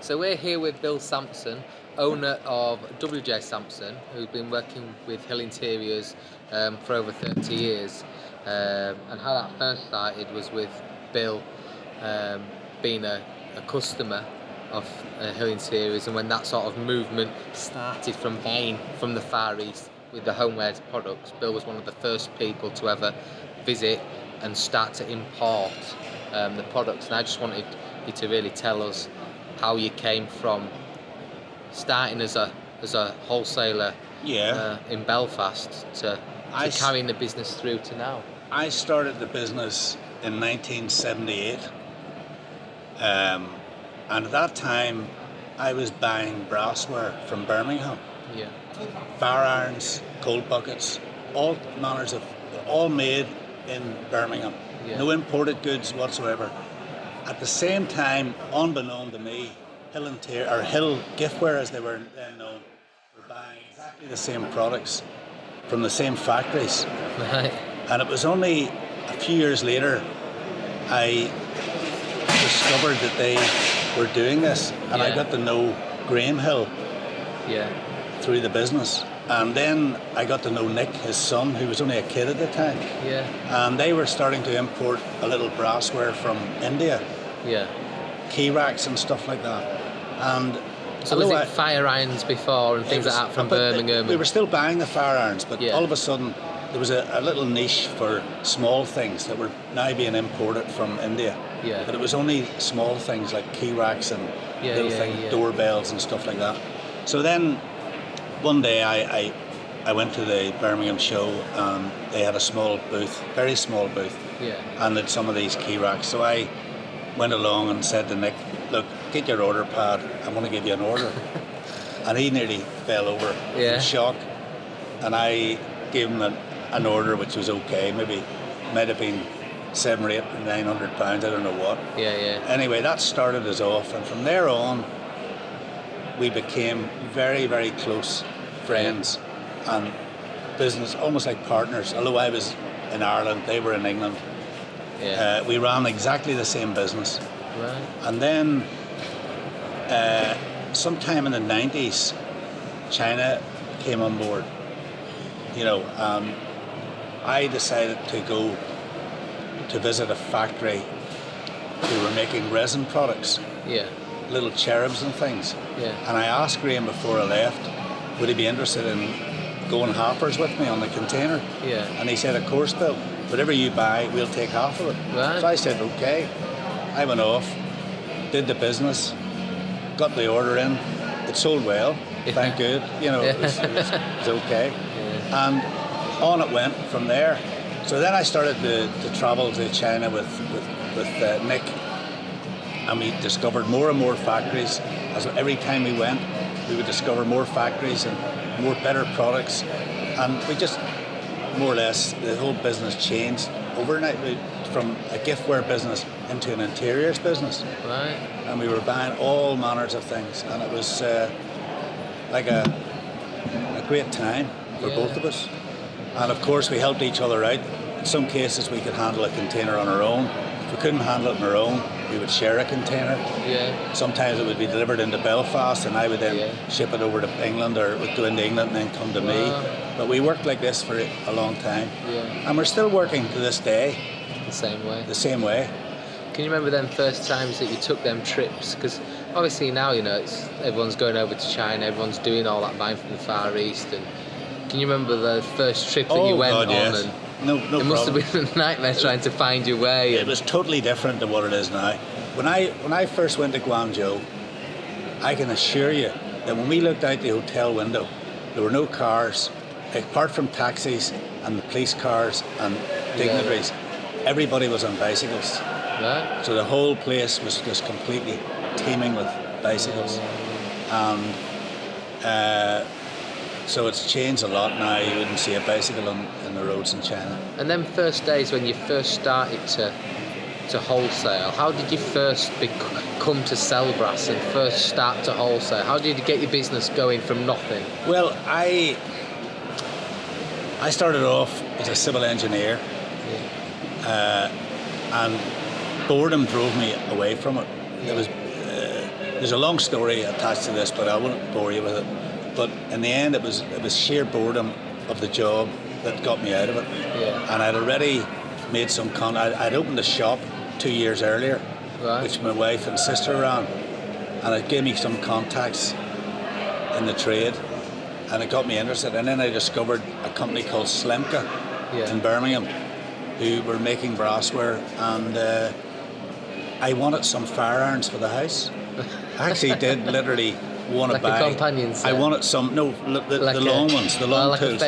So we're here with Bill Samson, owner of WJ Sampson, who's been working with Hill Interiors for over 30 years. And how that first started was with Bill being a customer of Hill Interiors, and when that sort of movement started from buying from the Far East with the homewares products, Bill was one of the first people to ever visit and start to import the products. And I just wanted you to really tell us how you came from starting as a wholesaler in Belfast to carrying the business through to now. I started the business in 1978, and at that time I was buying brassware from Birmingham. Yeah. Fire irons, cold buckets, all made in Birmingham. Yeah. No imported goods whatsoever. At the same time, unbeknown to me, Hill Giftware, as they were then known, were buying exactly the same products from the same factories. Right. And it was only a few years later I discovered that they were doing this, and I got to know Graham Hill through the business. And then I got to know Nick, his son, who was only a kid at the time. Yeah. And they were starting to import a little brassware from India. Yeah. Key racks and stuff like that. And so was it fire irons before and things like that from Birmingham? We were still buying the fire irons, but Yeah. all of a sudden there was a little niche for small things that were now being imported from India. Yeah. But it was only small things like key racks and doorbells and stuff like that. So then one day I went to the Birmingham show, and they had a small booth, very small booth, and had some of these key racks. So I went along and said to Nick, look, get your order pad, I'm going to give you an order. And he nearly fell over in shock. And I gave him an order which was okay, might have been £700 or £800 or £900, I don't know what. Anyway, that started us off, and from there on we became very, very close friends and business, almost like partners. Although I was in Ireland, they were in England. We ran exactly the same business. Right. And then sometime in the 90s, China came on board. I decided to go to visit a factory who were making resin products. Little cherubs and things. And I asked Graham before I left, would he be interested in going hoppers with me on the container? And he said, of course, Bill, whatever you buy, we'll take half of it. Right. So I said, okay. I went off, did the business, got the order in. It sold well, thank good. It was okay. And on it went from there. So then I started to travel to China with Nick. And we discovered more and more factories. As every time we went, we would discover more factories and more better products. And we just, more or less, the whole business changed overnight from a giftware business into an interiors business. Right. And we were buying all manners of things. And it was like a great time for both of us. And of course, we helped each other out. In some cases, we could handle a container on our own. If we couldn't handle it on our own, we would share a container. Sometimes it would be delivered into Belfast, and I would then ship it over to England, or it would go into England and then come to me. But we worked like this for a long time. And we're still working to this day. The same way. Can you remember them first times that you took them trips? Because obviously now, everyone's going over to China, everyone's doing all that buying from the Far East. And can you remember the first trip that you went on? Yes. And no it must problem. have been a nightmare trying to find your way. It was totally different than what it is now. When I first went to Guangzhou, I can assure you that when we looked out the hotel window, there were no cars, apart from taxis and the police cars and dignitaries. Everybody was on bicycles. Right. So the whole place was just completely teeming with bicycles. And so it's changed a lot now. You wouldn't see a bicycle on the roads in China. And then first days when you first started to wholesale, how did you first come to sell brass and first start to wholesale? How did you get your business going from nothing? Well, I started off as a civil engineer, and boredom drove me away from it. It was there's a long story attached to this, but I won't bore you with it. But in the end, it was sheer boredom of the job that got me out of it. Yeah. And I'd already made some I'd opened a shop 2 years earlier, right. which my wife and sister ran, and it gave me some contacts in the trade, and it got me interested. And then I discovered a company called Slemka in Birmingham, who were making brassware, and I wanted some fire irons for the house. I actually did literally want to like buy. A companion set. I wanted some. No, the long ones, the long like tools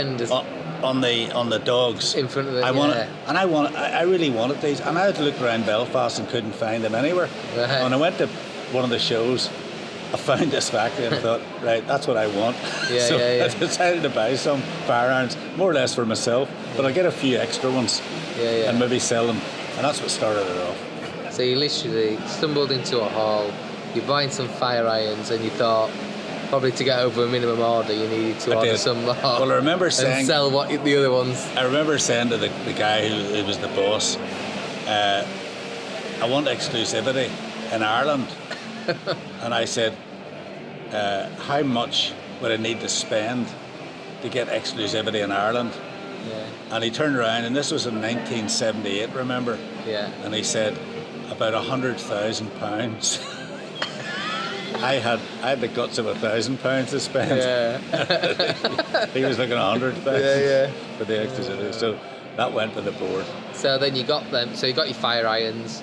on the dogs in front of the. I really wanted these, and I had to look around Belfast and couldn't find them anywhere. Right. When I went to one of the shows, I found this factory and I thought, right, that's what I want. I decided to buy some fire irons, more or less for myself, but I'll get a few extra ones and maybe sell them, and that's what started it off. So you literally stumbled into a hall, you're buying some fire irons, and you thought probably to get over a minimum order you needed to order some more. Well, I remember saying, and sell the other ones. I remember saying to the guy who was the boss, I want exclusivity in Ireland. And I said, how much would I need to spend to get exclusivity in Ireland? Yeah. And he turned around, and this was in 1978, remember? Yeah. And he said, about £100,000. I had the guts of £1,000 to spend. Yeah. He was looking at 100,000 for the exclusivity. So that went to the board. So then you got them. So you got your fire irons.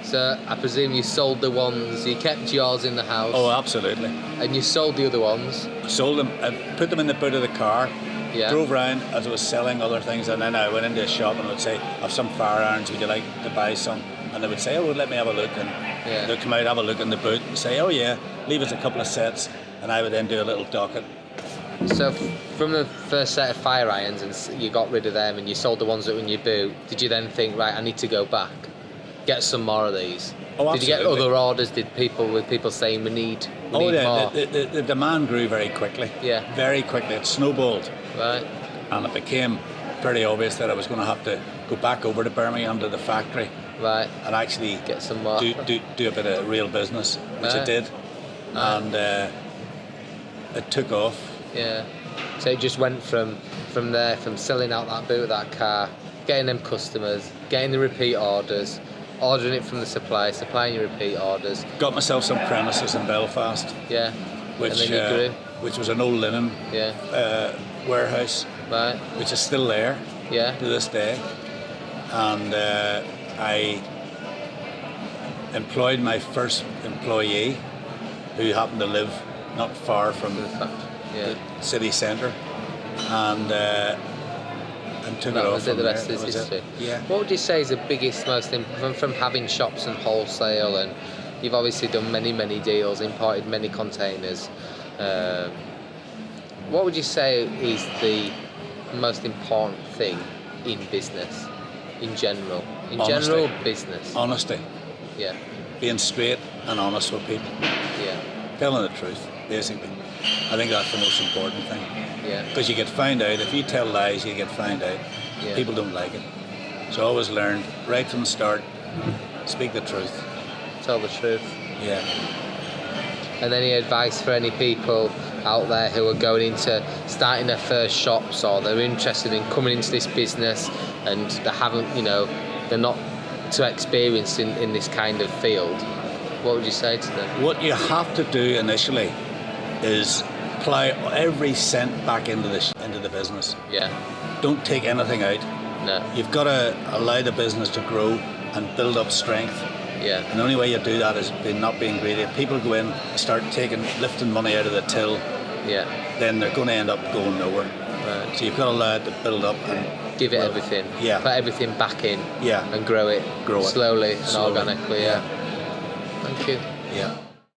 So I presume you sold the ones, you kept yours in the house. Oh, absolutely. And you sold the other ones. Sold them, I put them in the boot of the car, drove around as I was selling other things, and then I went into a shop and would say, I've some fire irons, would you like to buy some? And they would say, oh, well, let me have a look. And they'd come out, have a look in the boot and say, oh yeah, leave us a couple of sets. And I would then do a little docket. So from the first set of fire irons, and you got rid of them and you sold the ones that were in your boot, did you then think, right, I need to go back, get some more of these? Oh, did you get other orders? Did people saying we need more? The demand grew very quickly. Yeah. Very quickly. It snowballed. And it became very obvious that I was going to have to go back over to Birmingham to the factory. Right. And actually get some more. Do a bit of real business, which I did. And it took off. Yeah. So it just went from there, from selling out that boot of that car, getting them customers, getting the repeat orders, ordering it from the supplier, supplying your repeat orders. Got myself some premises in Belfast. Yeah. Which, and then you grew. Which was an old linen warehouse. Right. Which is still there. Yeah. To this day. And I employed my first employee, who happened to live not far from the city centre, and took it off. The rest is history. Yeah. What would you say is the biggest, from having shops and wholesale, and you've obviously done many deals, imported many containers. What would you say is the most important thing in business, in general? General business. Honesty. Yeah. Being straight and honest with people. Yeah. Telling the truth, basically. I think that's the most important thing. Yeah. Because you get found out. If you tell lies, you get found out. Yeah. People don't like it. So I always learned, right from the start, speak the truth. Tell the truth. Yeah. And any advice for any people out there who are going into starting their first shops, or they're interested in coming into this business and they haven't, they're not too experienced in this kind of field? What would you say to them? What you have to do initially is plough every cent back into the business. Yeah. Don't take anything out. No. You've got to allow the business to grow and build up strength. Yeah. And the only way you do that is not being greedy. If people go in and start lifting money out of the till, then they're going to end up going nowhere. Right. So you've got to allow it to build up and give it everything. Yeah. Put everything back in. Yeah. And grow it slowly and organically. Yeah. Thank you. Yeah.